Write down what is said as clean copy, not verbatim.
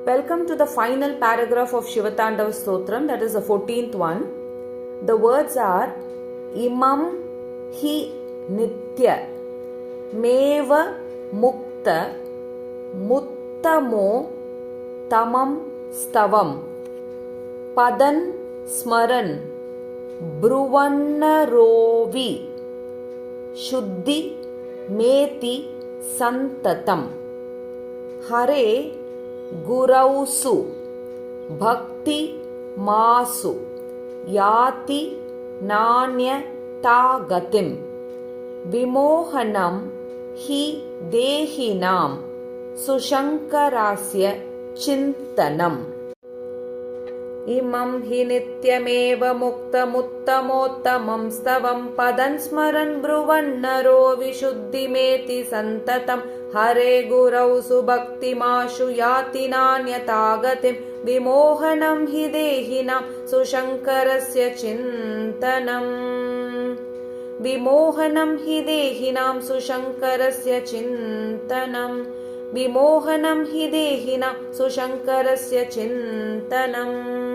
Welcome to the final paragraph of Shivatandava Stotram, that is the 14th one. The words are Imam hi nitya meva mukta muttamo tamam stavam padan smaran bruvannarovi shuddhi meti santatam hare गुरौसु भक्ति मासु याति नान्यतागतिं विमोहनं हि देहिनां सुशङ्करास्य चिन्तनम् इमं हि नित्यमेव मुक्तमुत्तमोत्तमं स्तवं पदं स्मरन् ब्रुवन्नरो विशुद्धिमेति सन्ततं हरे गुरौ सुभक्तिमाशु याति नान्यतागतिं विमोहनं हि देहिनां सुशङ्करस्य चिन्तनम् विमोहनं हि देहिनां सुशङ्करस्य चिन्तनम् विमोहनं हि देहिनां सुशङ्करस्य चिन्तनम्